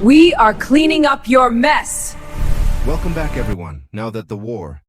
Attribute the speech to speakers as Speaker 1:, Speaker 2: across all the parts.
Speaker 1: We are cleaning up your mess.
Speaker 2: Welcome back, everyone. Now that the war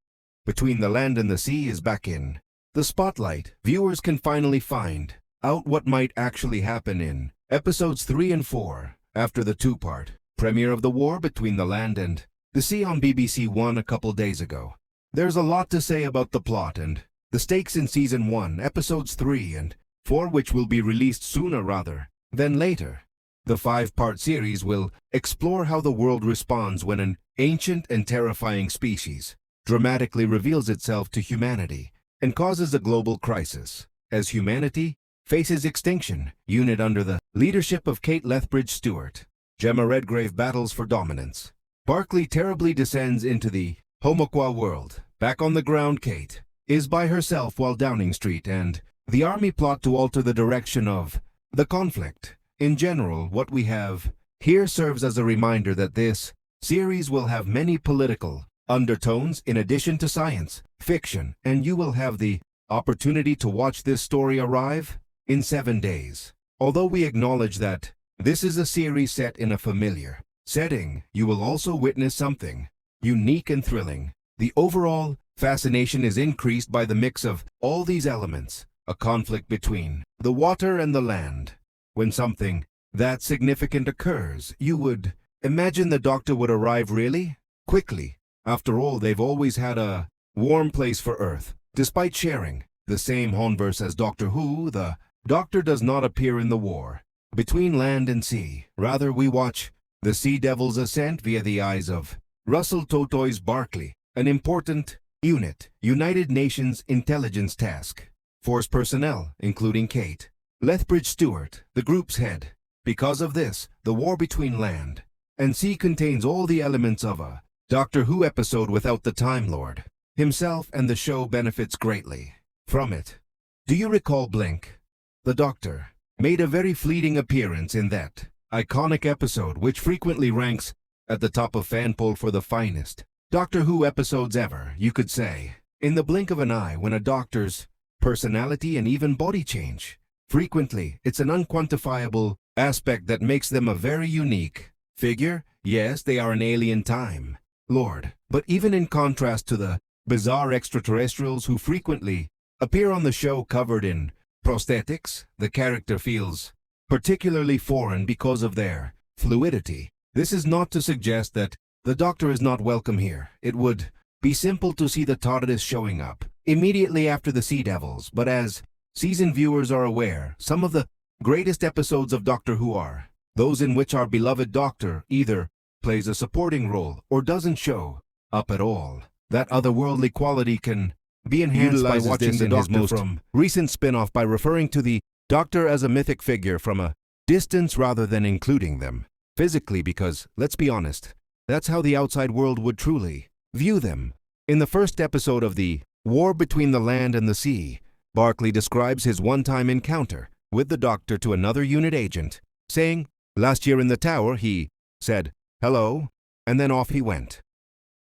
Speaker 2: between the land and the sea is back in the spotlight, viewers can finally find out what might actually happen in episodes 3 and 4 after the two-part premiere of the war between the land and the sea on BBC One a couple days ago. There's a lot to say about the plot and the stakes in Season 1, Episodes 3 and 4, which will be released sooner rather than later. The 5-part series will explore how the world responds when an ancient and terrifying species dramatically reveals itself to humanity and causes a global crisis. As humanity faces extinction, unit under the leadership of Kate Lethbridge-Stewart, Gemma Redgrave battles for dominance. Barclay terribly descends into the HomoAqua world. Back on the ground, Kate is by herself while Downing Street and the army plot to alter the direction of the conflict. In general, what we have here serves as a reminder that this series will have many political undertones in addition to science fiction, and you will have the opportunity to watch this story arrive in 7 days. Although we acknowledge that this is a series set in a familiar setting, you will also witness something unique and thrilling. The overall fascination is increased by the mix of all these elements, a conflict between the water and the land. When something that significant occurs, you would imagine the Doctor would arrive really quickly. After all, they've always had a warm place for Earth. Despite sharing the same Whoniverse as Doctor Who, the Doctor does not appear in the war between land and sea. Rather, we watch the Sea Devil's ascent via the eyes of Russell Tovey's Barclay, an important unit, United Nations Intelligence Taskforce personnel, including Kate Lethbridge-Stewart, the group's head. Because of this, the war between land and sea contains all the elements of a Doctor Who episode without the Time Lord himself, and the show benefits greatly from it. Do you recall Brink? The Doctor made a very fleeting appearance in that iconic episode, which frequently ranks at the top of fan poll for the finest Doctor Who episodes ever, you could say. In the blink of an eye, when a Doctor's personality and even body change, frequently, it's an unquantifiable aspect that makes them a very unique figure. Yes, they are an alien Time Lord, but even in contrast to the bizarre extraterrestrials who frequently appear on the show covered in prosthetics, the character feels particularly foreign because of their fluidity. This is not to suggest that the Doctor is not welcome here. It would be simple to see the TARDIS showing up immediately after the Sea Devils, but as seasoned viewers are aware, some of the greatest episodes of Doctor Who are those in which our beloved Doctor either plays a supporting role or doesn't show up at all. That otherworldly quality can be enhanced by watching the Doctor from recent spin-off by referring to the Doctor as a mythic figure from a distance rather than including them physically, because, let's be honest, that's how the outside world would truly view them. In the first episode of the war between the land and the sea, Barclay describes his one-time encounter with the Doctor to another unit agent, saying, "Last year in the tower, he said, 'Hello,' and then off he went."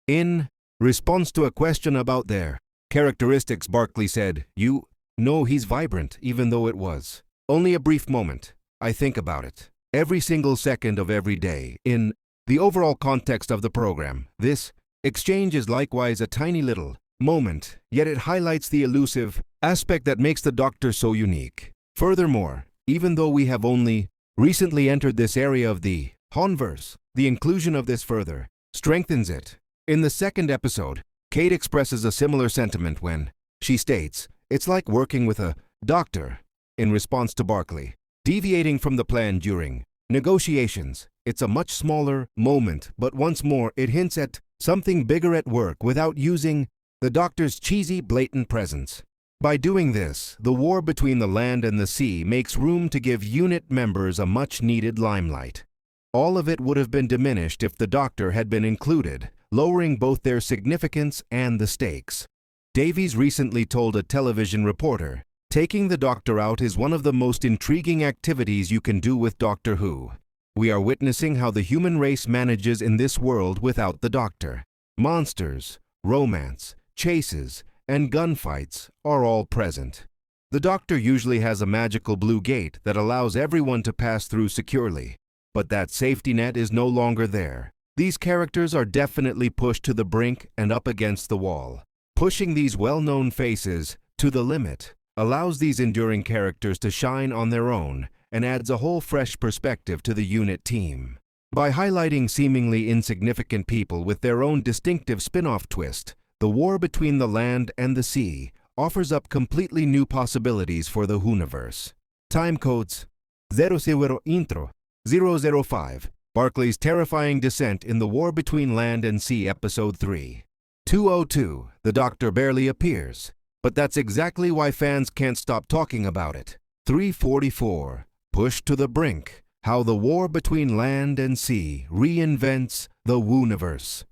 Speaker 2: In response to a question about their characteristics, Barclay said, "You know he's vibrant," even though it was only a brief moment. I think about it every single second of every day. In the overall context of the program, this exchange is likewise a tiny little moment, yet it highlights the elusive aspect that makes the Doctor so unique. Furthermore, even though we have only recently entered this area of the Whoniverse, the inclusion of this further strengthens it. In the second episode, Kate expresses a similar sentiment when she states, "It's like working with a doctor," in response to Barclay deviating from the plan during negotiations. It's a much smaller moment, but once more it hints at something bigger at work without using the Doctor's cheesy, blatant presence. By doing this, the war between the land and the sea makes room to give unit members a much-needed limelight. All of it would have been diminished if the Doctor had been included, lowering both their significance and the stakes. Davies recently told a television reporter, "Taking the Doctor out is one of the most intriguing activities you can do with Doctor Who. We are witnessing how the human race manages in this world without the Doctor. Monsters, romance, chases, and gunfights are all present. The Doctor usually has a magical blue gate that allows everyone to pass through securely. But that safety net is no longer there. These characters are definitely pushed to the brink and up against the wall. Pushing these well-known faces to the limit allows these enduring characters to shine on their own and adds a whole fresh perspective to the unit team. By highlighting seemingly insignificant people with their own distinctive spin-off twist, the war between the land and the sea offers up completely new possibilities for the Whoniverse. Time codes 00 Intro 005 Barclay's terrifying descent in the war between land and sea episode 3. 202 The Doctor barely appears, but that's exactly why fans can't stop talking about it. 344 Pushed to the brink, how the war between land and sea reinvents the Whoniverse.